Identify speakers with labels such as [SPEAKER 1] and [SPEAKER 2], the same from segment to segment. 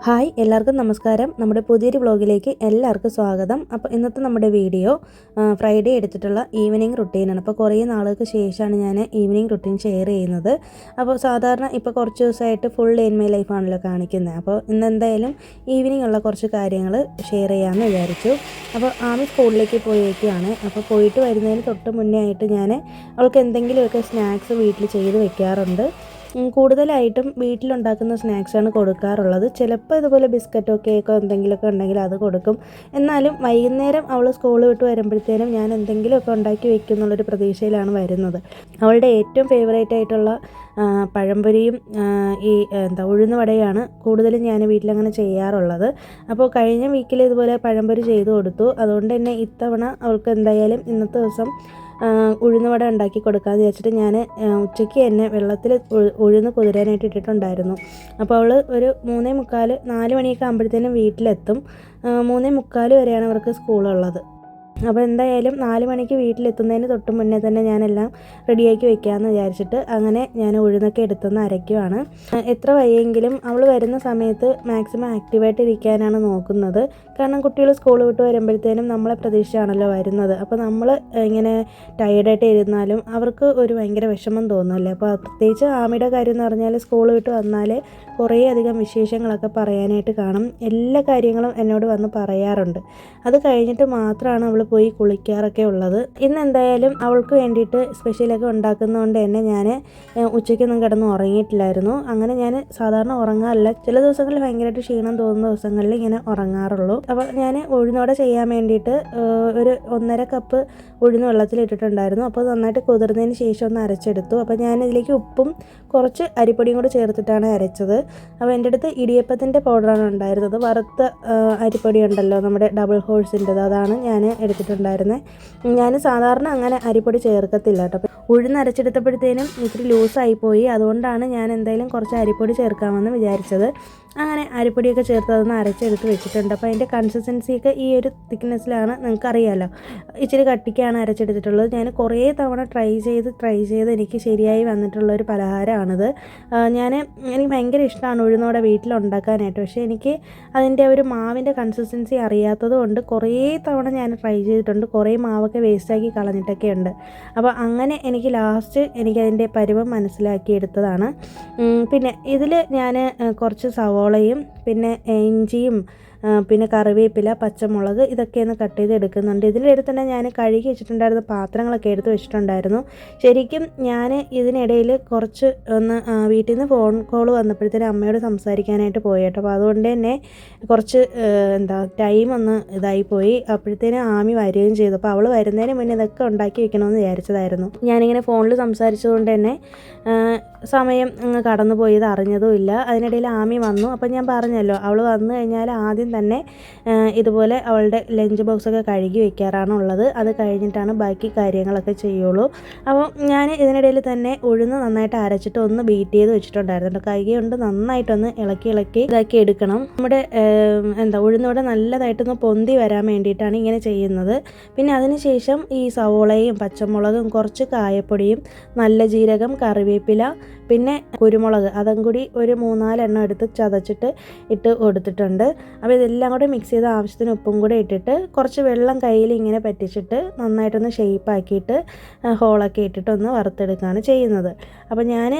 [SPEAKER 1] Hi എല്ലാവർക്കും നമസ്കാരം. നമ്മുടെ പുതിയൊരു വ്ളോഗിലേക്ക് എല്ലാവർക്കും സ്വാഗതം. അപ്പോൾ ഇന്നത്തെ നമ്മുടെ വീഡിയോ ഫ്രൈഡേ എടുത്തിട്ടുള്ള ഈവനിങ് റുട്ടീനാണ്. അപ്പോൾ കുറേ നാളുകൾക്ക് ശേഷമാണ് ഞാൻ ഈവനിങ് റുട്ടീൻ ഷെയർ ചെയ്യുന്നത്. അപ്പോൾ സാധാരണ ഇപ്പോൾ കുറച്ച് ദിവസമായിട്ട് ഫുൾ ഡേ ഇൻ മൈ ലൈഫാണല്ലോ കാണിക്കുന്നത്. അപ്പോൾ ഇന്ന് എന്തായാലും ഈവനിങ് ഉള്ള കുറച്ച് കാര്യങ്ങൾ ഷെയർ ചെയ്യാമെന്ന് വിചാരിച്ചു. അപ്പോൾ ആമി സ്കൂളിലേക്ക് പോയേക്കാണ്. അപ്പോൾ പോയിട്ട് വരുന്നതിന് തൊട്ട് മുന്നേ ആയിട്ട് ഞാൻ അവൾക്ക് എന്തെങ്കിലുമൊക്കെ സ്നാക്സ് വീട്ടിൽ ചെയ്ത് വെക്കാറുണ്ട്. കൂടുതലായിട്ടും വീട്ടിലുണ്ടാക്കുന്ന സ്നാക്സാണ് കൊടുക്കാറുള്ളത്. ചിലപ്പോൾ ഇതുപോലെ ബിസ്ക്കറ്റോ കേക്കോ എന്തെങ്കിലുമൊക്കെ ഉണ്ടെങ്കിൽ അത് കൊടുക്കും. എന്നാലും വൈകുന്നേരം അവൾ സ്കൂൾ വിട്ട് വരുമ്പോഴത്തേനും ഞാൻ എന്തെങ്കിലുമൊക്കെ ഉണ്ടാക്കി വെക്കും എന്നുള്ളൊരു പ്രതീക്ഷയിലാണ് വരുന്നത്. അവളുടെ ഏറ്റവും ഫേവറേറ്റ് ആയിട്ടുള്ള പഴംപൊരിയും ഉഴുന്ന് വടയാണ് കൂടുതലും ഞാൻ വീട്ടിലങ്ങനെ ചെയ്യാറുള്ളത്. അപ്പോൾ കഴിഞ്ഞ വീക്കിൽ ഇതുപോലെ പഴംപൊരി ചെയ്ത് കൊടുത്തു. അതുകൊണ്ട് തന്നെ ഇത്തവണ അവൾക്ക് എന്തായാലും ഇന്നത്തെ ദിവസം ഉഴുന്നുവട ഉണ്ടാക്കി കൊടുക്കാമെന്ന് വിചാരിച്ചിട്ട് ഞാൻ ഉച്ചയ്ക്ക് തന്നെ വെള്ളത്തിൽ ഉഴുന്ന് കുതിരാനായിട്ട് ഇട്ടിട്ടുണ്ടായിരുന്നു. അപ്പോൾ അവൾ ഒരു 3:45 4 മണിയൊക്കെ ആകുമ്പോഴത്തേനും വീട്ടിലെത്തും. 3:45 വരെയാണ് അവർക്ക് സ്കൂളുള്ളത്. അപ്പോൾ എന്തായാലും 4 മണിക്ക് വീട്ടിലെത്തുന്നതിന് തൊട്ട് മുന്നേ തന്നെ ഞാനെല്ലാം റെഡിയാക്കി വെക്കാമെന്ന് വിചാരിച്ചിട്ട് അങ്ങനെ ഞാൻ ഉഴുന്നൊക്കെ എടുത്തൊന്ന് അരയ്ക്കുവാണ്. എത്ര വയ്യെങ്കിലും അവൾ വരുന്ന സമയത്ത് മാക്സിമം ആക്റ്റീവായിട്ട് ഇരിക്കാനാണ് നോക്കുന്നത്. കാരണം കുട്ടികൾ സ്കൂൾ വിട്ട് വരുമ്പോഴത്തേനും നമ്മളെ പ്രതീക്ഷിച്ചാണല്ലോ വരുന്നത്. അപ്പോൾ നമ്മൾ ഇങ്ങനെ ടയേർഡായിട്ട് ഇരുന്നാലും അവർക്ക് ഒരു ഭയങ്കര വിഷമം തോന്നുമല്ലേ. അപ്പോൾ പ്രത്യേകിച്ച് ആമിയുടെ കാര്യം എന്ന് പറഞ്ഞാൽ സ്കൂൾ വിട്ട് വന്നാൽ കുറേ അധികം വിശേഷങ്ങളൊക്കെ പറയാനായിട്ട് കാണും. എല്ലാ കാര്യങ്ങളും എന്നോട് വന്ന് പറയാറുണ്ട്. അത് കഴിഞ്ഞിട്ട് മാത്രമാണ് അവൾ പോയി കുളിക്കാറൊക്കെ ഉള്ളത്. ഇന്ന് എന്തായാലും അവൾക്ക് വേണ്ടിയിട്ട് സ്പെഷ്യലൊക്കെ ഉണ്ടാക്കുന്നതുകൊണ്ട് തന്നെ ഞാൻ ഉച്ചയ്ക്കൊന്നും കിടന്ന് ഉറങ്ങിയിട്ടില്ലായിരുന്നു. അങ്ങനെ ഞാൻ സാധാരണ ഉറങ്ങാറില്ല. ചില ദിവസങ്ങളിൽ ഭയങ്കരമായിട്ട് ക്ഷീണം തോന്നുന്ന ദിവസങ്ങളിൽ ഇങ്ങനെ ഉറങ്ങാറുള്ളൂ. അപ്പോൾ ഞാൻ ഉഴുന്നോടെ ചെയ്യാൻ വേണ്ടിയിട്ട് ഒരു 1.5 കപ്പ് ഉഴുന്ന് വെള്ളത്തിലിട്ടിട്ടുണ്ടായിരുന്നു. അപ്പോൾ നന്നായിട്ട് കുതിർന്നതിന് ശേഷം ഒന്ന് അരച്ചെടുത്തു. അപ്പോൾ ഞാനിതിലേക്ക് ഉപ്പും കുറച്ച് അരിപ്പൊടിയും കൂടി ചേർത്തിട്ടാണ് അരച്ചത്. അപ്പോൾ എൻ്റെ അടുത്ത് ഇടിയപ്പത്തിൻ്റെ പൗഡറാണ് ഉണ്ടായിരുന്നത്. വറുത്ത അരിപ്പൊടി ഉണ്ടല്ലോ നമ്മുടെ ഡബിൾ ഹോഴ്സിൻ്റെത്, അതാണ് ഞാൻ എടുത്തിട്ടുണ്ടായിരുന്നത്. ഞാൻ സാധാരണ അങ്ങനെ അരിപ്പൊടി ചേർക്കത്തില്ല കേട്ടോ. ഉഴുന്ന് അരച്ചെടുത്തപ്പോഴത്തേനും ഇത്തിരി ലൂസായിപ്പോയി. അതുകൊണ്ടാണ് ഞാൻ എന്തായാലും കുറച്ച് അരിപ്പൊടി ചേർക്കാമെന്ന് വിചാരിച്ചത്. അങ്ങനെ അരിപ്പൊടിയൊക്കെ ചേർത്ത് അതൊന്ന് അരച്ചെടുത്ത് വെച്ചിട്ടുണ്ട്. അപ്പോൾ അതിൻ്റെ കൺസിസ്റ്റൻസിയൊക്കെ ഈ ഒരു തിക്നെസ്സിലാണ്. നിങ്ങൾക്കറിയാമല്ലോ, ഇച്ചിരി കട്ടിക്കാണ് അരച്ചെടുത്തിട്ടുള്ളത്. ഞാൻ കുറേ തവണ ട്രൈ ചെയ്ത് എനിക്ക് ശരിയായി വന്നിട്ടുള്ളൊരു പലഹാരമാണിത്. എനിക്ക് ഭയങ്കര ഇഷ്ടമാണ് ഉഴുന്നോടെ വീട്ടിലുണ്ടാക്കാനായിട്ട്. പക്ഷേ എനിക്ക് അതിൻ്റെ ഒരു മാവിൻ്റെ കൺസിസ്റ്റൻസി അറിയാത്തത് കൊണ്ട് കുറേ തവണ ഞാൻ ട്രൈ ചെയ്തിട്ടുണ്ട്. കുറേ മാവൊക്കെ വേസ്റ്റാക്കി കളഞ്ഞിട്ടൊക്കെ ഉണ്ട്. അപ്പോൾ അങ്ങനെ എനിക്ക് ലാസ്റ്റ് എനിക്കതിൻ്റെ പരുവം മനസ്സിലാക്കിയെടുത്തതാണ്. പിന്നെ ഇതിൽ ഞാൻ കുറച്ച് സവോളയും പിന്നെ ഇഞ്ചിയും പിന്നെ കറിവേപ്പില, പച്ചമുളക് ഇതൊക്കെയൊന്ന് കട്ട് ചെയ്ത് എടുക്കുന്നുണ്ട്. ഇതിനിടയിൽ തന്നെ ഞാൻ കഴുകി വെച്ചിട്ടുണ്ടായിരുന്ന പാത്രങ്ങളൊക്കെ എടുത്ത് വെച്ചിട്ടുണ്ടായിരുന്നു. ശരിക്കും ഞാൻ ഇതിനിടയിൽ കുറച്ച് വീട്ടിൽ നിന്ന് ഫോൺ കോൾ വന്നപ്പോഴത്തേനും അമ്മയോട് സംസാരിക്കാനായിട്ട് പോയി കേട്ടോ. അപ്പോൾ അതുകൊണ്ട് തന്നെ കുറച്ച് ടൈം ഒന്ന് ഇതായിപ്പോയി. അപ്പോഴത്തേനും ആമി വരികയും ചെയ്തു. അപ്പോൾ അവൾ വരുന്നതിന് മുന്നേ ഇതൊക്കെ ഉണ്ടാക്കി വെക്കണമെന്ന് വിചാരിച്ചതായിരുന്നു. ഞാനിങ്ങനെ ഫോണിൽ സംസാരിച്ചതുകൊണ്ട് തന്നെ സമയം അങ്ങ് കടന്നു പോയത് അറിഞ്ഞതുമില്ല. അതിനിടയിൽ ആമി വന്നു. അപ്പം ഞാൻ പറഞ്ഞല്ലോ, അവൾ വന്നു കഴിഞ്ഞാൽ ആദ്യം തന്നെ ഇതുപോലെ അവളുടെ ലഞ്ച് ബോക്സൊക്കെ കഴുകി വെക്കാറാണ് ഉള്ളത്. അത് കഴിഞ്ഞിട്ടാണ് ബാക്കി കാര്യങ്ങളൊക്കെ ചെയ്യുള്ളൂ. അപ്പോൾ ഞാൻ ഇതിനിടയിൽ തന്നെ ഉഴുന്ന് നന്നായിട്ട് അരച്ചിട്ട് ഒന്ന് ബീറ്റ് ചെയ്ത് വെച്ചിട്ടുണ്ടായിരുന്നു. കൈ കൊണ്ട് നന്നായിട്ടൊന്ന് ഇളക്കി ഇതാക്കി എടുക്കണം. നമ്മുടെ ഉഴുന്നോടെ നല്ലതായിട്ടൊന്ന് പൊന്തി വരാൻ വേണ്ടിയിട്ടാണ് ഇങ്ങനെ ചെയ്യുന്നത്. പിന്നെ അതിനുശേഷം ഈ സവോളയും പച്ചമുളകും കുറച്ച് കായപ്പൊടിയും നല്ല ജീരകം, കറിവേപ്പില, പിന്നെ കുരുമുളക് അതും കൂടി ഒരു 3-4 എണ്ണം എടുത്ത് ചതച്ചിട്ട് ഇട്ട് കൊടുത്തിട്ടുണ്ട്. അപ്പോൾ ഇതെല്ലാം കൂടെ മിക്സ് ചെയ്ത് ആവശ്യത്തിന് ഉപ്പും കൂടെ ഇട്ടിട്ട് കുറച്ച് വെള്ളം കയ്യിൽ ഇങ്ങനെ പറ്റിച്ചിട്ട് നന്നായിട്ടൊന്ന് ഷേപ്പാക്കിയിട്ട് ഹോളൊക്കെ ഇട്ടിട്ട് ഒന്ന് വറുത്തെടുക്കുകയാണ് ചെയ്യുന്നത്. അപ്പോൾ ഞാൻ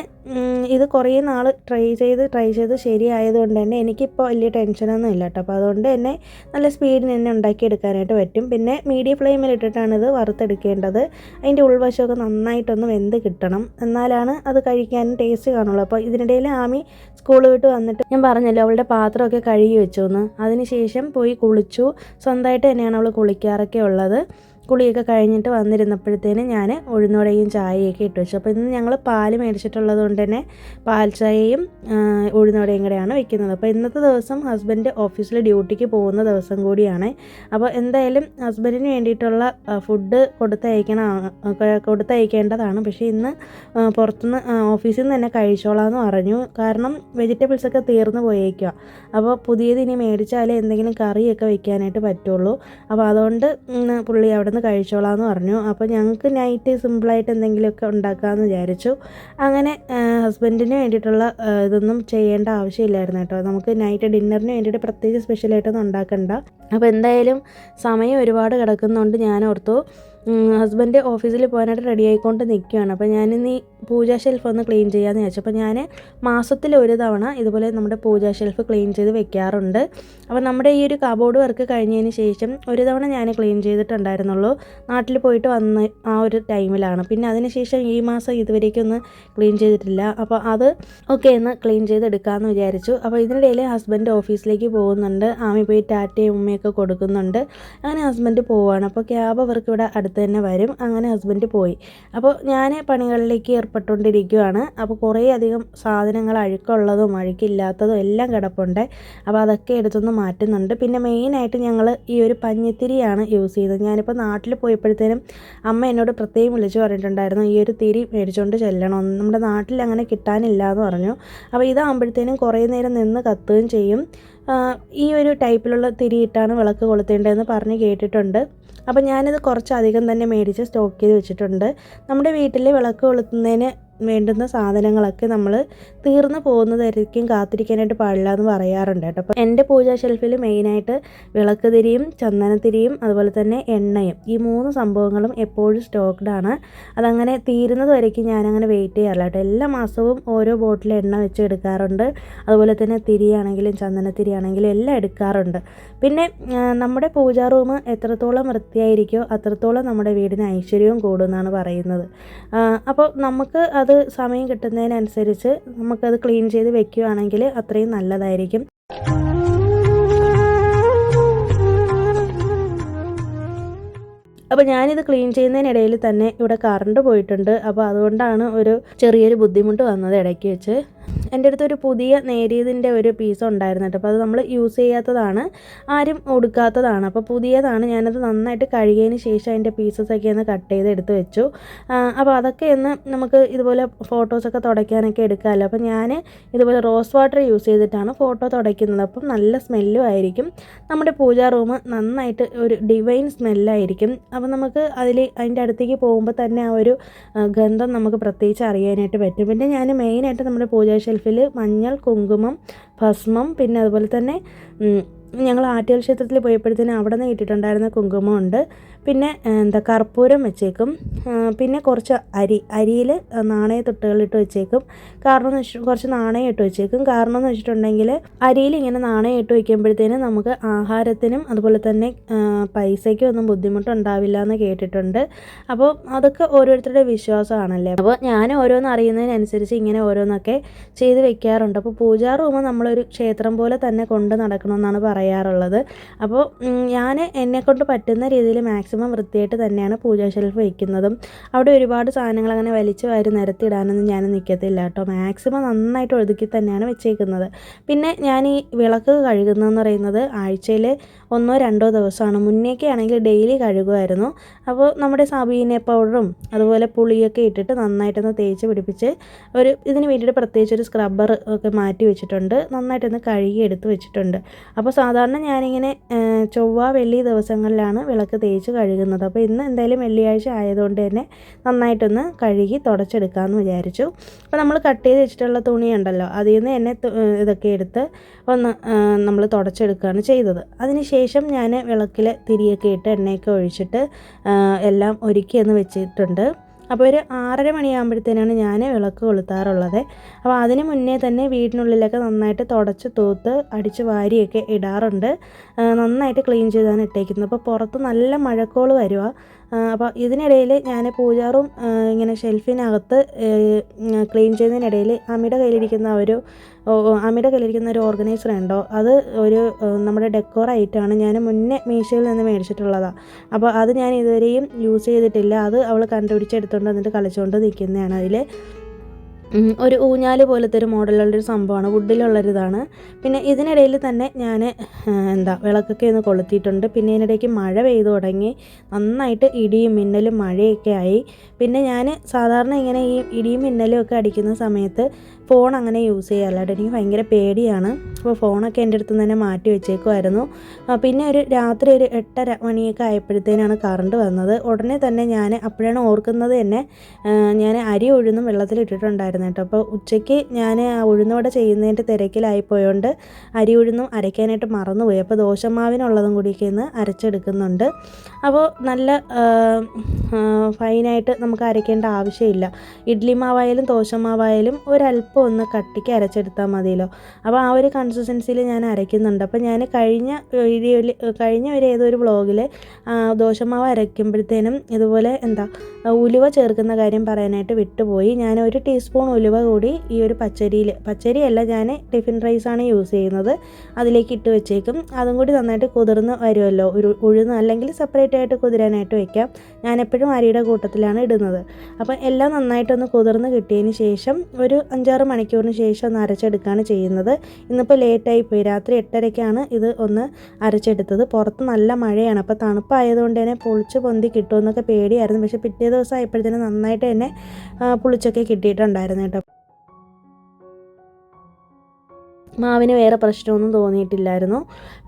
[SPEAKER 1] ഇത് കുറേ നാൾ ട്രൈ ചെയ്ത് ശരിയായതുകൊണ്ട് തന്നെ എനിക്കിപ്പോൾ വലിയ ടെൻഷനൊന്നും ഇല്ല കേട്ടോ. അപ്പോൾ അതുകൊണ്ട് തന്നെ നല്ല സ്പീഡിന് തന്നെ ഉണ്ടാക്കിയെടുക്കാനായിട്ട് പറ്റും. പിന്നെ മീഡിയം ഫ്ലെയിമിൽ ഇട്ടിട്ടാണ് ഇത് വറുത്തെടുക്കേണ്ടത്. അതിൻ്റെ ഉൾവശമൊക്കെ നന്നായിട്ടൊന്ന് വെന്ത് കിട്ടണം, എന്നാലാണ് അത് കഴിക്കാനും ടേസ്റ്റ് കാണുള്ളൂ. അപ്പോൾ ഇതിനിടയിൽ ആമി സ്കൂൾ വിട്ട് വന്നിട്ട് ഞാൻ പറഞ്ഞല്ലോ അവളുടെ പാത്രമൊക്കെ കഴുകി വെച്ചു എന്ന്. അതിനുശേഷം പോയി കുളിച്ചു. സ്വന്തമായിട്ട് തന്നെയാണ് അവൾ കുളിക്കാറൊക്കെ ഉള്ളത്. കുളിയൊക്കെ കഴിഞ്ഞിട്ട് വന്നിരുന്നപ്പോഴത്തേനും ഞാൻ ഉഴുന്നുവടയും ചായയൊക്കെ ഇട്ട് വെച്ചു. അപ്പോൾ ഇന്ന് ഞങ്ങൾ പാൽ മേടിച്ചിട്ടുള്ളത് കൊണ്ട് തന്നെ പാൽ ചായയും ഉഴുന്നുവടയും കൂടെയാണ് വെക്കുന്നത്. അപ്പോൾ ഇന്നത്തെ ദിവസം ഹസ്ബൻഡ് ഓഫീസിൽ ഡ്യൂട്ടിക്ക് പോകുന്ന ദിവസം കൂടിയാണ്. അപ്പോൾ എന്തായാലും ഹസ്ബൻഡിന് വേണ്ടിയിട്ടുള്ള ഫുഡ് കൊടുത്തയക്കേണ്ടതാണ്. പക്ഷേ ഇന്ന് പുറത്തുനിന്ന് ഓഫീസിൽ നിന്ന് തന്നെ കഴിച്ചോളാമെന്ന് പറഞ്ഞു. കാരണം വെജിറ്റബിൾസൊക്കെ തീർന്നു പോയേക്കുക. അപ്പോൾ പുതിയത് ഇനി മേടിച്ചാലേ എന്തെങ്കിലും കറിയൊക്കെ വെക്കാനായിട്ട് പറ്റുള്ളൂ. അപ്പോൾ അതുകൊണ്ട് പുള്ളി അവിടെ നിന്ന് കഴിച്ചോളാമെന്ന് പറഞ്ഞു. അപ്പോൾ ഞങ്ങൾക്ക് നൈറ്റ് സിമ്പിളായിട്ട് എന്തെങ്കിലുമൊക്കെ ഉണ്ടാക്കാമെന്ന് വിചാരിച്ചു. അങ്ങനെ ഹസ്ബൻഡിന് വേണ്ടിയിട്ടുള്ള ഇതൊന്നും ചെയ്യേണ്ട ആവശ്യമില്ലായിരുന്നു കേട്ടോ. നമുക്ക് നൈറ്റ് ഡിന്നറിന് വേണ്ടിയിട്ട് പ്രത്യേകിച്ച് സ്പെഷ്യലായിട്ടൊന്നും ഉണ്ടാക്കണ്ട. അപ്പോൾ എന്തായാലും സമയം ഒരുപാട് കിടക്കുന്നതുകൊണ്ട് ഞാൻ ഓർത്തു ഹസ്ബൻഡ് ഓഫീസിൽ പോകാനായിട്ട് റെഡി ആയിക്കൊണ്ട് നിൽക്കുകയാണ്. അപ്പോൾ ഞാനിന്ന് ഈ പൂജാ ഷെൽഫ് ഒന്ന് ക്ലീൻ ചെയ്യാമെന്ന് വിചാരിച്ചു. അപ്പോൾ ഞാൻ മാസത്തിൽ ഒരു തവണ ഇതുപോലെ നമ്മുടെ പൂജാ ഷെൽഫ് ക്ലീൻ ചെയ്ത് വെക്കാറുണ്ട്. അപ്പോൾ നമ്മുടെ ഈ ഒരു കബോർഡ് വർക്ക് കഴിഞ്ഞതിന് ശേഷം ഒരു തവണ ഞാൻ ക്ലീൻ ചെയ്തിട്ടുണ്ടായിരുന്നുള്ളൂ. നാട്ടിൽ പോയിട്ട് വന്ന് ആ ഒരു ടൈമിലാണ്. പിന്നെ അതിന് ശേഷം ഈ മാസം ഇതുവരേക്കൊന്ന് ക്ലീൻ ചെയ്തിട്ടില്ല. അപ്പോൾ അത് ഒക്കെ ഒന്ന് ക്ലീൻ ചെയ്തെടുക്കാമെന്ന് വിചാരിച്ചു. അപ്പോൾ ഇതിനിടയിൽ ഹസ്ബൻഡ് ഓഫീസിലേക്ക് പോകുന്നുണ്ട്. ആമി പോയി ടാറ്റയും ഉമ്മയൊക്കെ കൊടുക്കുന്നുണ്ട്. അങ്ങനെ ഹസ്ബൻഡ് പോവുകയാണ്. അപ്പോൾ ക്യാബ് അവർക്ക് ഇവിടെ അടുത്ത് തന്നെ വരും. അങ്ങനെ ഹസ്ബൻഡ് പോയി. അപ്പോൾ ഞാൻ പണികളിലേക്ക് ഏർപ്പെട്ടുകൊണ്ടിരിക്കുകയാണ്. അപ്പോൾ കുറേ അധികം സാധനങ്ങൾ അഴുക്കുള്ളതും അഴുക്കില്ലാത്തതും എല്ലാം കിടപ്പുണ്ട്. അപ്പോൾ അതൊക്കെ എടുത്തൊന്ന് മാറ്റുന്നുണ്ട്. പിന്നെ മെയിനായിട്ട് ഞങ്ങൾ ഈ ഒരു പഞ്ഞിത്തിരിയാണ് യൂസ് ചെയ്തത്. ഞാനിപ്പോൾ നാട്ടിൽ പോയപ്പോഴത്തേനും അമ്മ എന്നോട് പ്രത്യേകം വിളിച്ച് പറഞ്ഞിട്ടുണ്ടായിരുന്നു ഈ ഒരു തിരി മേടിച്ചുകൊണ്ട് ചെല്ലണം, നമ്മുടെ നാട്ടിൽ അങ്ങനെ കിട്ടാനില്ല എന്ന് പറഞ്ഞു. അപ്പോൾ ഇതാകുമ്പോഴത്തേനും കുറേ നേരം നിന്ന് കത്തുകയും ചെയ്യും. ഈ ഒരു ടൈപ്പിലുള്ള തിരിയിട്ടാണ് വിളക്ക് കൊളുത്തേണ്ടതെന്ന് പറഞ്ഞ് കേട്ടിട്ടുണ്ട്. അപ്പോൾ ഞാനിത് കുറച്ചധികം തന്നെ മേടിച്ച് സ്റ്റോക്ക് ചെയ്ത് വെച്ചിട്ടുണ്ട്. നമ്മുടെ വീട്ടിൽ വിളക്ക് കൊളുത്തുന്നതിന് വേണ്ടുന്ന സാധനങ്ങളൊക്കെ നമ്മൾ തീർന്നു പോകുന്നതായിരിക്കും കാത്തിരിക്കാനായിട്ട് പാടില്ല എന്ന് പറയാറുണ്ട് കേട്ടോ. അപ്പോൾ എൻ്റെ പൂജാ ഷെൽഫിൽ മെയിനായിട്ട് വിളക്ക് തിരിയും ചന്ദനത്തിരിയും അതുപോലെ തന്നെ എണ്ണയും, ഈ 3 സംഭവങ്ങളും എപ്പോഴും സ്റ്റോക്ക്ഡാണ്. അതങ്ങനെ തീരുന്നത് വരയ്ക്കും ഞാനങ്ങനെ വെയിറ്റ് ചെയ്യാറില്ല കേട്ടോ. എല്ലാ മാസവും ഓരോ ബോട്ടിൽ എണ്ണ വെച്ച് എടുക്കാറുണ്ട്. അതുപോലെ തന്നെ തിരിയാണെങ്കിലും ചന്ദനത്തിരിയാണെങ്കിലും എല്ലാം എടുക്കാറുണ്ട്. പിന്നെ നമ്മുടെ പൂജാ റൂം എത്രത്തോളം വൃത്തിയായിരിക്കുമോ അത്രത്തോളം നമ്മുടെ വീടിന് ഐശ്വര്യവും കൂടുമെന്നാണ് പറയുന്നത്. അപ്പോൾ നമുക്ക് അത് സമയം കിട്ടുന്നതിനനുസരിച്ച് നമുക്കത് ക്ലീൻ ചെയ്ത് വെക്കുകയാണെങ്കിൽ അത്രയും നല്ലതായിരിക്കും. അപ്പോൾ ഞാനിത് ക്ലീൻ ചെയ്യുന്നതിനിടയിൽ തന്നെ ഇവിടെ കറണ്ട് പോയിട്ടുണ്ട്. അപ്പോൾ അതുകൊണ്ടാണ് ഒരു ചെറിയൊരു ബുദ്ധിമുട്ട് വന്നത് ഇടയ്ക്ക് വെച്ച്. എൻ്റെ അടുത്തൊരു പുതിയ നേരിയതിൻ്റെ ഒരു പീസ് ഉണ്ടായിരുന്നു കേട്ടോ. അപ്പോൾ അത് നമ്മൾ യൂസ് ചെയ്യാത്തതാണ്, ആരും ഉടുക്കാത്തതാണ്. അപ്പോൾ പുതിയതാണ്. ഞാനത് നന്നായിട്ട് കഴുകിയതിന് ശേഷം അതിൻ്റെ പീസസൊക്കെ ഒന്ന് കട്ട് ചെയ്ത് എടുത്ത് വെച്ചു. അപ്പോൾ അതൊക്കെ ഒന്ന് നമുക്ക് ഇതുപോലെ ഫോട്ടോസൊക്കെ തുടയ്ക്കാനൊക്കെ എടുക്കാമല്ലോ. അപ്പോൾ ഞാൻ ഇതുപോലെ റോസ് വാട്ടർ യൂസ് ചെയ്തിട്ടാണ് ഫോട്ടോ തുടയ്ക്കുന്നത്. അപ്പം നല്ല സ്മെല്ലും ആയിരിക്കും. നമ്മുടെ പൂജാ റൂം നന്നായിട്ട് ഒരു ഡിവൈൻ സ്മെല്ലായിരിക്കും. അപ്പോൾ നമുക്ക് അതിൻ്റെ അടുത്തേക്ക് പോകുമ്പോൾ തന്നെ ആ ഒരു ഗന്ധം നമുക്ക് പ്രത്യേകിച്ച് അറിയാനായിട്ട് പറ്റും. പിന്നെ ഞാൻ മെയിനായിട്ട് നമ്മുടെ പൂജാ ഷെൽഫിൽ മഞ്ഞൾ, കുങ്കുമം, ഭസ്മം, പിന്നെ അതുപോലെ തന്നെ ഞങ്ങൾ ആറ്റുകാൽ ക്ഷേത്രത്തിൽ പോയപ്പോഴത്തേനും അവിടെ നിന്ന് കിട്ടിയിട്ടുണ്ടായിരുന്ന കുങ്കുമമുണ്ട്. പിന്നെ കർപ്പൂരം വെച്ചേക്കും. പിന്നെ കുറച്ച് അരിയിൽ നാണയത്തൊട്ടുകളിട്ട് വെച്ചേക്കും. കാരണം എന്ന് വെച്ചിട്ട് കുറച്ച് നാണയം ഇട്ട് വെച്ചേക്കും. കാരണം എന്ന് വെച്ചിട്ടുണ്ടെങ്കിൽ അരിയിൽ ഇങ്ങനെ നാണയം ഇട്ട് വയ്ക്കുമ്പോഴത്തേനും നമുക്ക് ആഹാരത്തിനും അതുപോലെ തന്നെ പൈസയ്ക്കും ഒന്നും ബുദ്ധിമുട്ടുണ്ടാവില്ല എന്ന് കേട്ടിട്ടുണ്ട്. അപ്പോൾ അതൊക്കെ ഓരോരുത്തരുടെ വിശ്വാസമാണല്ലേ. അപ്പോൾ ഞാൻ ഓരോന്ന് അറിയുന്നതിനനുസരിച്ച് ഇങ്ങനെ ഓരോന്നൊക്കെ ചെയ്ത് വെക്കാറുണ്ട്. അപ്പോൾ പൂജാ റൂം നമ്മളൊരു ക്ഷേത്രം പോലെ തന്നെ കൊണ്ട് നടക്കണമെന്നാണ് പറയാറുള്ളത്. അപ്പോൾ ഞാൻ എന്നെക്കൊണ്ട് പറ്റുന്ന രീതിയിൽ മാക്സിമം വൃത്തിയായിട്ട് തന്നെയാണ് പൂജാ ഷെൽഫ് വയ്ക്കുന്നതും. അവിടെ ഒരുപാട് സാധനങ്ങൾ അങ്ങനെ വലിച്ചു വാരി നിരത്തിയിടാനൊന്നും ഞാൻ നിൽക്കത്തില്ല കേട്ടോ. മാക്സിമം നന്നായിട്ട് ഒതുക്കി തന്നെയാണ് വെച്ചേക്കുന്നത്. പിന്നെ ഞാൻ ഈ വിളക്ക് കഴുകുന്നതെന്ന് പറയുന്നത് ആഴ്ചയിൽ 1-2 ദിവസമാണ്. മുന്നേക്കെ ആണെങ്കിൽ ഡെയിലി കഴുകുമായിരുന്നു. അപ്പോൾ നമ്മുടെ സബീന പൗഡറും അതുപോലെ പുളിയൊക്കെ ഇട്ടിട്ട് നന്നായിട്ടൊന്ന് തേച്ച് പിടിപ്പിച്ച് ഇതിന് വേണ്ടിയിട്ട് പ്രത്യേകിച്ച് ഒരു സ്ക്രബ്ബർ ഒക്കെ മാറ്റി വെച്ചിട്ടുണ്ട്. നന്നായിട്ടൊന്ന് കഴുകി എടുത്ത് വെച്ചിട്ടുണ്ട്. അപ്പോൾ സാധാരണ ഞാനിങ്ങനെ ചൊവ്വ വെള്ളി ദിവസങ്ങളിലാണ് വിളക്ക് തേച്ച് കഴുകുന്നത്. അപ്പോൾ ഇന്ന് എന്തായാലും വെള്ളിയാഴ്ച ആയതുകൊണ്ട് തന്നെ നന്നായിട്ടൊന്ന് കഴുകി തുടച്ചെടുക്കാമെന്ന് വിചാരിച്ചു. അപ്പോൾ നമ്മൾ കട്ട് ചെയ്ത് വെച്ചിട്ടുള്ള തുണി ഉണ്ടല്ലോ, അതിൽ നിന്ന് എന്നെ ഇതൊക്കെ എടുത്ത് ഒന്ന് നമ്മൾ തുടച്ചെടുക്കുകയാണ് ചെയ്തത്. അതിനുശേഷം ഞാൻ വിളക്കിൽ തിരിയൊക്കെ ഇട്ട് എണ്ണയൊക്കെ ഒഴിച്ചിട്ട് എല്ലാം ഒരുക്കിയെന്ന് വെച്ചിട്ടുണ്ട്. അപ്പോൾ ഒരു 6:30 മണിയാകുമ്പോഴത്തേനാണ് ഞാൻ വിളക്ക് കൊളുത്താറുള്ളത്. അപ്പോൾ അതിന് മുന്നേ തന്നെ വീടിനുള്ളിലൊക്കെ നന്നായിട്ട് തുടച്ച് തൂത്ത് അടിച്ച് വാരിയൊക്കെ ഇടാറുണ്ട്. നന്നായിട്ട് ക്ലീൻ ചെയ്താണ് ഇട്ടേക്കുന്നത്. അപ്പോൾ പുറത്ത് നല്ല മഴക്കോള് വരുക. അപ്പോൾ ഇതിനിടയിൽ ഞാൻ പൂജാ റൂം ഇങ്ങനെ ഷെൽഫിനകത്ത് ക്ലീൻ ചെയ്യുന്നതിനിടയിൽ അമ്മയുടെ കയ്യിലിരിക്കുന്ന ഒരു ഓർഗനൈസർ ഉണ്ടോ, അത് ഒരു നമ്മുടെ ഡെക്കോർ ഐറ്റമാണ്. ഞാൻ മുന്നേ മീഷോയിൽ നിന്ന് മേടിച്ചിട്ടുള്ളതാണ്. അപ്പോൾ അത് ഞാൻ ഇതുവരെയും യൂസ് ചെയ്തിട്ടില്ല. അത് അവൾ കണ്ടുപിടിച്ചെടുത്തുകൊണ്ട് വന്നിട്ട് കളിച്ചുകൊണ്ട് നിൽക്കുന്നതാണ്. അതിൽ ഒരു ഊഞ്ഞാല് പോലത്തെ ഒരു മോഡലുള്ളൊരു സംഭവമാണ്, വുഡിലുള്ളൊരിതാണ്. പിന്നെ ഇതിനിടയിൽ തന്നെ ഞാൻ വിളക്കൊക്കെ ഒന്ന് കൊളുത്തിയിട്ടുണ്ട്. പിന്നെ ഇതിനിടയ്ക്ക് മഴ പെയ്തു തുടങ്ങി. നന്നായിട്ട് ഇടിയും മിന്നലും മഴയൊക്കെ ആയി. പിന്നെ ഞാൻ സാധാരണ ഇങ്ങനെ ഈ ഇടിയും മിന്നലും ഒക്കെ അടിക്കുന്ന സമയത്ത് ഫോൺ അങ്ങനെ യൂസ് ചെയ്യാറില്ല. എനിക്ക് ഭയങ്കര പേടിയാണ്. അപ്പോൾ ഫോണൊക്കെ എൻ്റെ അടുത്ത് തന്നെ മാറ്റി വെച്ചേക്കുമായിരുന്നു. പിന്നെ രാത്രി ഒരു 8:30 മണിയൊക്കെ ആയപ്പോഴത്തേനാണ് കറണ്ട് വന്നത്. ഉടനെ തന്നെ ഞാൻ അപ്പോഴാണ് ഓർക്കുന്നത് തന്നെ ഞാൻ അരി ഉഴുന്നും വെള്ളത്തിലിട്ടിട്ടുണ്ടായിരുന്നു. ഉണ്ടായിരുന്നു കേട്ടോ. അപ്പോൾ ഉച്ചയ്ക്ക് ഞാൻ ഉഴുന്നുവട ചെയ്യുന്നതിൻ്റെ തിരക്കിലായിപ്പോയോണ്ട് അരി ഉഴുന്നും അരയ്ക്കാനായിട്ട് മറന്നുപോയി. അപ്പോൾ ദോശമാവിനുള്ളതും കൂടിയൊക്കെ ഇന്ന് അരച്ചെടുക്കുന്നുണ്ട്. അപ്പോൾ നല്ല ഫൈനായിട്ട് നമുക്ക് അരയ്ക്കേണ്ട ആവശ്യമില്ല. ഇഡ്ഡലി മാവായാലും ദോശമാവായാലും ഒരല്പം ഒന്ന് കട്ടിക്ക് അരച്ചെടുത്താൽ മതിയല്ലോ. അപ്പോൾ ആ ഒരു കൺസിസ്റ്റൻസിയിൽ ഞാൻ അരയ്ക്കുന്നുണ്ട്. അപ്പോൾ ഞാൻ കഴിഞ്ഞ ഒരു ഏതൊരു വ്ളോഗിൽ ദോശമാവ് അരയ്ക്കുമ്പോഴത്തേനും ഇതുപോലെ ഉലുവ ചേർക്കുന്ന കാര്യം പറയാനായിട്ട് വിട്ടുപോയി. ഞാൻ 1 ടീസ്പൂൺ ഉലുവ കൂടി ഈ ഒരു പച്ചരിയല്ല, ഞാൻ ടിഫിൻ റൈസാണ് യൂസ് ചെയ്യുന്നത്, അതിലേക്ക് ഇട്ട് വെച്ചേക്കും. അതും കൂടി നന്നായിട്ട് കുതിർന്ന് വരുമല്ലോ. ഉഴുന്ന് അല്ലെങ്കിൽ സെപ്പറേറ്റ് ആയിട്ട് കുതിരാനായിട്ട് വെക്കാം. ഞാനെപ്പോഴും അരിയുടെ കൂട്ടത്തിലാണ് ഇടുന്നത്. അപ്പോൾ എല്ലാം നന്നായിട്ടൊന്ന് കുതിർന്ന് കിട്ടിയതിന് ശേഷം ഒരു 5-6 മണിക്കൂറിന് ശേഷം ഒന്ന് അരച്ചെടുക്കുകയാണ് ചെയ്യുന്നത്. ഇന്നിപ്പോൾ ലേറ്റായിപ്പോയി, രാത്രി 8:30ക്കാണ് ഇത് ഒന്ന് അരച്ചെടുത്തത്. പുറത്ത് നല്ല മഴയാണ്, അപ്പോൾ തണുപ്പായതുകൊണ്ട് തന്നെ പൊളിച്ച് പൊന്തി കിട്ടുമെന്നൊക്കെ പേടിയായിരുന്നു. പക്ഷേ പിറ്റേ ദിവസം ആയപ്പോഴത്തേനും നന്നായിട്ട് തന്നെ പുളിച്ചൊക്കെ കിട്ടിയിട്ടുണ്ടായിരുന്നു കേട്ടോ. മാവിന് വേറെ പ്രശ്നമൊന്നും തോന്നിയിട്ടില്ലായിരുന്നു.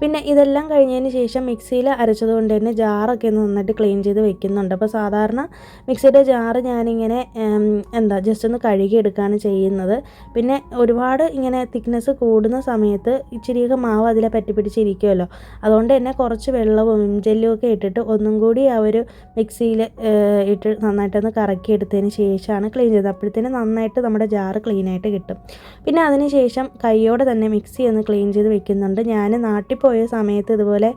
[SPEAKER 1] പിന്നെ ഇതെല്ലാം കഴിഞ്ഞതിന് ശേഷം മിക്സിയിൽ അരച്ചത് കൊണ്ട് തന്നെ ജാറൊക്കെ ഒന്ന് നന്നായിട്ട് ക്ലീൻ ചെയ്ത് വെക്കുന്നുണ്ട്. അപ്പോൾ സാധാരണ മിക്സിയുടെ ജാറ് ഞാനിങ്ങനെ ജസ്റ്റ് ഒന്ന് കഴുകിയെടുക്കുകയാണ് ചെയ്യുന്നത്. പിന്നെ ഒരുപാട് ഇങ്ങനെ തിക്നെസ് കൂടുന്ന സമയത്ത് ഇച്ചിരിയൊക്കെ മാവ് അതിലെ പറ്റി പിടിച്ചിരിക്കുമല്ലോ, അതുകൊണ്ട് തന്നെ കുറച്ച് വെള്ളവും ജെല്ലും ഒക്കെ ഇട്ടിട്ട് ഒന്നും കൂടി ആ ഒരു മിക്സിയിൽ ഇട്ട് നന്നായിട്ടൊന്ന് കറക്കിയെടുത്തതിന് ശേഷമാണ് ക്ലീൻ ചെയ്തത്. അപ്പോഴത്തേനും നന്നായിട്ട് നമ്മുടെ ജാറ് ക്ലീനായിട്ട് കിട്ടും. പിന്നെ അതിന് ശേഷം കൈയോടെ തന്നെ മിക്സി ഒന്ന് ക്ലീൻ ചെയ്ത് വെക്കുന്നുണ്ട്. ഞാൻ നാട്ടിൽ പോയ സമയത്ത് ഇതുപോലെ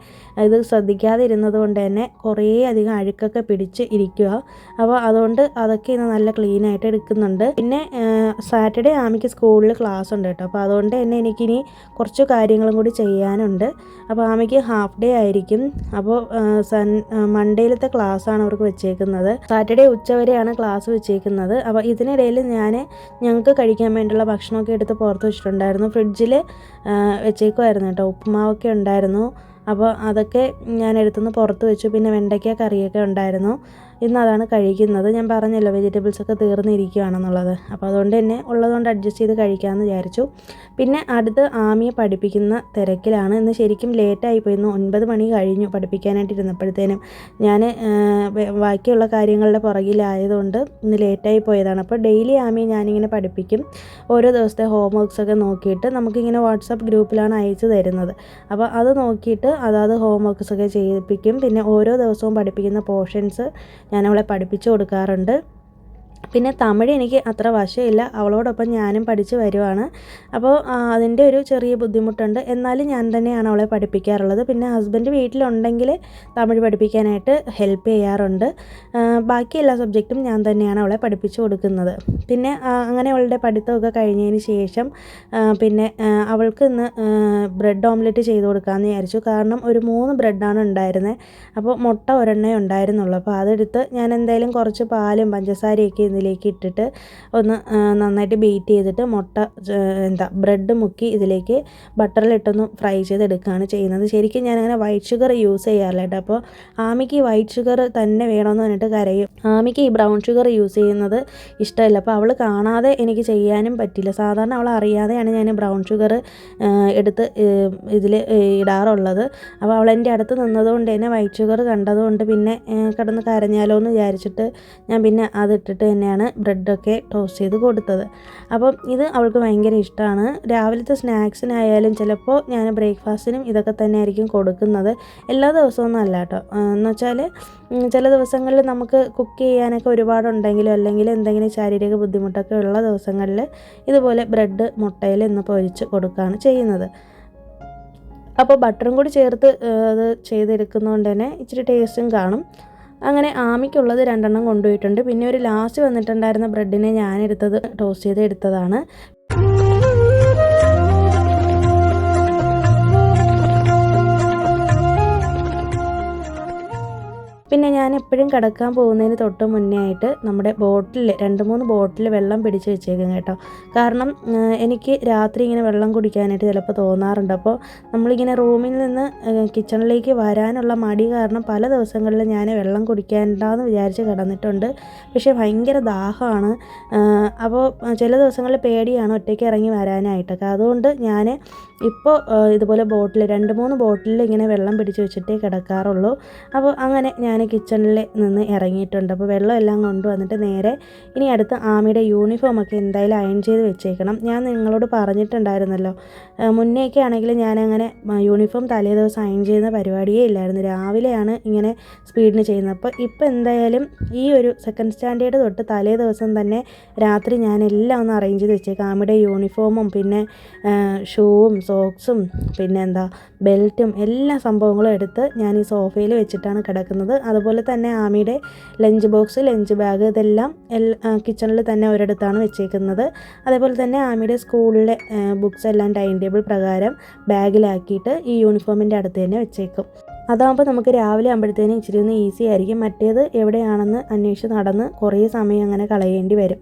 [SPEAKER 1] ഇത് ശ്രദ്ധിക്കാതെ ഇരുന്നത് കൊണ്ട് തന്നെ കുറേ അധികം അഴുക്കൊക്കെ പിടിച്ച് ഇരിക്കുക. അപ്പോൾ അതുകൊണ്ട് അതൊക്കെ ഇന്ന് നല്ല ക്ലീനായിട്ട് എടുക്കുന്നുണ്ട്. പിന്നെ സാറ്റർഡേ ആമിക്ക് സ്കൂളിൽ ക്ലാസ് ഉണ്ട് കേട്ടോ. അപ്പോൾ അതുകൊണ്ട് തന്നെ എനിക്കിനി കുറച്ച് കാര്യങ്ങളും കൂടി ചെയ്യാനുണ്ട്. അപ്പോൾ ആമിക്ക് ഹാഫ് ഡേ ആയിരിക്കും. അപ്പോൾ മൺഡേയിലത്തെ ക്ലാസ്സാണ് അവർക്ക് വെച്ചേക്കുന്നത്. സാറ്റർഡേ ഉച്ചവരെയാണ് ക്ലാസ് വെച്ചേക്കുന്നത്. അപ്പോൾ ഇതിനിടയിൽ ഞങ്ങൾക്ക് കഴിക്കാൻ വേണ്ടിയുള്ള ഭക്ഷണമൊക്കെ എടുത്ത് പുറത്ത് വെച്ചിട്ടുണ്ടായിരുന്നു. ഫ്രിഡ്ജിൽ വെച്ചേക്കുമായിരുന്നു കേട്ടോ. ഉപ്പുമാവൊക്കെ ഉണ്ടായിരുന്നു. അപ്പോൾ അതൊക്കെ ഞാൻ എടുത്തുനിന്ന് പുറത്ത് വെച്ചു. പിന്നെ വെണ്ടയ്ക്ക കറിയൊക്കെ ഉണ്ടായിരുന്നു. ഇന്ന് അതാണ് കഴിക്കുന്നത്. ഞാൻ പറഞ്ഞല്ലോ വെജിറ്റബിൾസൊക്കെ തീർന്നിരിക്കുകയാണെന്നുള്ളത്. അപ്പോൾ അതുകൊണ്ട് തന്നെ ഉള്ളതുകൊണ്ട് അഡ്ജസ്റ്റ് ചെയ്ത് കഴിക്കാമെന്ന് വിചാരിച്ചു. പിന്നെ അടുത്ത് ആമിയെ പഠിപ്പിക്കുന്ന തിരക്കിലാണ്. ഇന്ന് ശരിക്കും ലേറ്റായിപ്പോയി. ഇന്ന് 9 മണി കഴിഞ്ഞു പഠിപ്പിക്കാനായിട്ട് ഇരുന്നപ്പോഴത്തേനും. ഞാൻ ബാക്കിയുള്ള കാര്യങ്ങളുടെ പുറകിലായതുകൊണ്ട് ഇന്ന് ലേറ്റായി പോയതാണ്. അപ്പോൾ ഡെയിലി ആമിയെ ഞാനിങ്ങനെ പഠിപ്പിക്കും. ഓരോ ദിവസത്തെ ഹോംവർക്ക്സൊക്കെ നോക്കിയിട്ട് നമുക്കിങ്ങനെ വാട്സാപ്പ് ഗ്രൂപ്പിലാണ് അയച്ചു തരുന്നത്. അപ്പോൾ അത് നോക്കിയിട്ട് അതാത് ഹോംവർക്ക്സൊക്കെ ചെയ്യിപ്പിക്കും. പിന്നെ ഓരോ ദിവസവും പഠിപ്പിക്കുന്ന പോർഷൻസ് ഞാൻ അവളെ പഠിപ്പിച്ചു കൊടുക്കാറുണ്ട്. പിന്നെ തമിഴ് എനിക്ക് അത്ര വശമില്ല, അവളോടൊപ്പം ഞാനും പഠിച്ച് വരുവാണ്. അപ്പോൾ അതിൻ്റെ ഒരു ചെറിയ ബുദ്ധിമുട്ടുണ്ട്. എന്നാലും ഞാൻ തന്നെയാണ് അവളെ പഠിപ്പിക്കാറുള്ളത്. പിന്നെ ഹസ്ബൻഡ് വീട്ടിലുണ്ടെങ്കിൽ തമിഴ് പഠിപ്പിക്കാനായിട്ട് ഹെൽപ്പ് ചെയ്യാറുണ്ട്. ബാക്കി എല്ലാ സബ്ജക്റ്റും ഞാൻ തന്നെയാണ് അവളെ പഠിപ്പിച്ചു കൊടുക്കുന്നത്. പിന്നെ അങ്ങനെ അവളുടെ പഠിത്തമൊക്കെ കഴിഞ്ഞതിന് ശേഷം പിന്നെ അവൾക്ക് ഇന്ന് ബ്രെഡ് ഓംലെറ്റ് ചെയ്ത് കൊടുക്കാമെന്ന് വിചാരിച്ചു. കാരണം ഒരു 3 ബ്രെഡാണ് ഉണ്ടായിരുന്നത്. അപ്പോൾ മുട്ട ഒരെണ്ണേ ഉണ്ടായിരുന്നുള്ളൂ. അപ്പോൾ അതെടുത്ത് ഞാൻ എന്തായാലും കുറച്ച് പാലും പഞ്ചസാരയൊക്കെ ഇതിലേക്ക് ഇട്ടിട്ട് ഒന്ന് നന്നായിട്ട് ബീറ്റ് ചെയ്തിട്ട് ബ്രെഡ് മുക്കി ഇതിലേക്ക് ബട്ടറിലിട്ടൊന്ന് ഫ്രൈ ചെയ്തെടുക്കുകയാണ് ചെയ്യുന്നത്. ശരിക്കും ഞാനങ്ങനെ വൈറ്റ് ഷുഗർ യൂസ് ചെയ്യാറില്ല കേട്ടോ. അപ്പോൾ ആമിക്ക് വൈറ്റ് ഷുഗർ തന്നെ വേണമെന്ന് പറഞ്ഞിട്ട് കരയും. ആമിക്ക് ഈ ബ്രൗൺ ഷുഗർ യൂസ് ചെയ്യുന്നത് ഇഷ്ടമില്ല. അപ്പോൾ അവൾ കാണാതെ എനിക്ക് ചെയ്യാനും പറ്റില്ല. സാധാരണ അവൾ അറിയാതെയാണ് ഞാൻ ബ്രൗൺ ഷുഗർ എടുത്ത് ഇതിൽ ഇടാറുള്ളത്. അപ്പോൾ അവൾ എൻ്റെ അടുത്ത് നിന്നതുകൊണ്ട് തന്നെ വൈറ്റ് ഷുഗർ കണ്ടതുകൊണ്ട് പിന്നെ കിടന്ന് കരഞ്ഞാലോ എന്ന് വിചാരിച്ചിട്ട് ഞാൻ പിന്നെ അതിട്ടിട്ട് തന്നെയാണ് ബ്രെഡൊക്കെ ടോസ്റ്റ് ചെയ്ത് കൊടുത്തത്. അപ്പം ഇത് അവൾക്ക് ഭയങ്കര ഇഷ്ടമാണ്. രാവിലത്തെ സ്നാക്സിനായാലും ചിലപ്പോൾ ഞാൻ ബ്രേക്ക്ഫാസ്റ്റിനും ഇതൊക്കെ തന്നെ ആയിരിക്കും കൊടുക്കുന്നത്. എല്ലാ ദിവസമൊന്നും അല്ല കേട്ടോ. എന്ന് വെച്ചാൽ ചില ദിവസങ്ങളിൽ നമുക്ക് കുക്ക് ചെയ്യാനൊക്കെ ഒരുപാടുണ്ടെങ്കിലും അല്ലെങ്കിൽ എന്തെങ്കിലും ശാരീരിക ബുദ്ധിമുട്ടൊക്കെ ഉള്ള ദിവസങ്ങളിൽ ഇതുപോലെ ബ്രെഡ് മുട്ടയിൽ ഇന്ന് പൊരിച്ച് കൊടുക്കുകയാണ് ചെയ്യുന്നത്. അപ്പോൾ ബട്ടറും കൂടി ചേർത്ത് അത് ചെയ്തെടുക്കുന്നതുകൊണ്ട് തന്നെ ഇച്ചിരി ടേസ്റ്റും കാണും. അങ്ങനെ ആമിക്കുള്ളത് 2 കൊണ്ടുപോയിട്ടുണ്ട്. പിന്നെ ഒരു ലാസ്റ്റ് വന്നിട്ടുണ്ടായിരുന്ന ബ്രെഡിനെ ഞാനെടുത്തത് ടോസ്റ്റ് ചെയ്ത് എടുത്തതാണ്. പിന്നെ ഞാൻ എപ്പോഴും കിടക്കാൻ പോകുന്നതിന് തൊട്ട് മുന്നേ ആയിട്ട് നമ്മുടെ ബോട്ടിൽ 2-3 ബോട്ടിൽ വെള്ളം പിടിച്ച് വെച്ചേക്കും കേട്ടോ. കാരണം എനിക്ക് രാത്രി ഇങ്ങനെ വെള്ളം കുടിക്കാനായിട്ട് ചിലപ്പോൾ തോന്നാറുണ്ട്. അപ്പോൾ നമ്മളിങ്ങനെ റൂമിൽ നിന്ന് കിച്ചണിലേക്ക് വരാനുള്ള മടി കാരണം പല ദിവസങ്ങളിലും ഞാൻ വെള്ളം കുടിക്കേണ്ടെന്ന് വിചാരിച്ച് കിടന്നിട്ടുണ്ട്. പക്ഷേ ഭയങ്കര ദാഹമാണ്. അപ്പോൾ ചില ദിവസങ്ങളിൽ പേടിയാണ് ഒറ്റയ്ക്ക് ഇറങ്ങി വരാനായിട്ടൊക്കെ. അതുകൊണ്ട് ഞാൻ ഇപ്പോൾ ഇതുപോലെ ബോട്ടിൽ 2-3 ബോട്ടിലിൽ ഇങ്ങനെ വെള്ളം പിടിച്ച് വെച്ചിട്ടേ കിടക്കാറുള്ളൂ. അപ്പോൾ അങ്ങനെ ഞാൻ കിച്ചണിൽ നിന്ന് ഇറങ്ങിയിട്ടുണ്ട്. അപ്പോൾ വെള്ളം എല്ലാം കൊണ്ടുവന്നിട്ട് നേരെ ഇനി അടുത്ത് ആമിയുടെ യൂണിഫോമൊക്കെ എന്തായാലും അയൺ ചെയ്ത് വെച്ചേക്കണം. ഞാൻ നിങ്ങളോട് പറഞ്ഞിട്ടുണ്ടായിരുന്നല്ലോ, മുന്നേയൊക്കെ ആണെങ്കിൽ ഞാനങ്ങനെ യൂണിഫോം തലേ ദിവസം അയൺ ചെയ്യുന്ന പരിപാടിയേ ഇല്ലായിരുന്നു. രാവിലെയാണ് ഇങ്ങനെ സ്പീഡിന് ചെയ്യുന്നത്. അപ്പോൾ ഇപ്പോൾ എന്തായാലും ഈ ഒരു സെക്കൻഡ് സ്റ്റാൻഡേർഡ് തൊട്ട് തലേ ദിവസം തന്നെ രാത്രി ഞാൻ എല്ലാം ഒന്ന് അറേഞ്ച് ചെയ്ത് വെച്ചേക്കാം. ആമിയുടെ യൂണിഫോമും പിന്നെ ഷൂവും സോക്സും പിന്നെ ബെൽറ്റും എല്ലാ സംഭവങ്ങളും എടുത്ത് ഞാൻ ഈ സോഫയിൽ വെച്ചിട്ടാണ് കിടക്കുന്നത്. അതുപോലെ തന്നെ ആമിയുടെ ലഞ്ച് ബോക്സ്, ലഞ്ച് ബാഗ് ഇതെല്ലാം കിച്ചണിൽ തന്നെ ഒരിടത്താണ് വെച്ചേക്കുന്നത്. അതേപോലെ തന്നെ ആമിയുടെ സ്കൂളിലെ ബുക്സ് എല്ലാം ടൈം ടേബിൾ പ്രകാരം ബാഗിലാക്കിയിട്ട് ഈ യൂണിഫോമിൻ്റെ അടുത്ത് തന്നെ വെച്ചേക്കും. അതാകുമ്പോൾ നമുക്ക് രാവിലെ ആകുമ്പോഴത്തേനും ഇച്ചിരി ഒന്ന് ഈസി ആയിരിക്കും. മറ്റേത് എവിടെയാണെന്ന് അന്വേഷിച്ച് നടന്ന് കുറേ സമയം അങ്ങനെ കളയേണ്ടി വരും.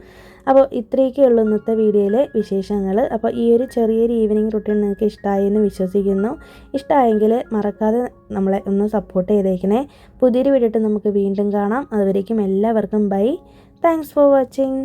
[SPEAKER 1] അപ്പോൾ ഇത്രയൊക്കെ ഉള്ളൂ ഇന്നത്തെ വീഡിയോയിലെ വിശേഷങ്ങൾ. അപ്പോൾ ഈ ഒരു ചെറിയൊരു ഈവനിങ് റുട്ടീൻ നിങ്ങൾക്ക് ഇഷ്ടമായി എന്ന് വിശ്വസിക്കുന്നു. ഇഷ്ടമായെങ്കിൽ മറക്കാതെ നമ്മളെ ഒന്ന് സപ്പോർട്ട് ചെയ്തേക്കണേ. പുതിയൊരു വീഡിയോ ഇട്ട് നമുക്ക് വീണ്ടും കാണാം. അതുവരേക്കും എല്ലാവർക്കും ബൈ. Thanks for watching.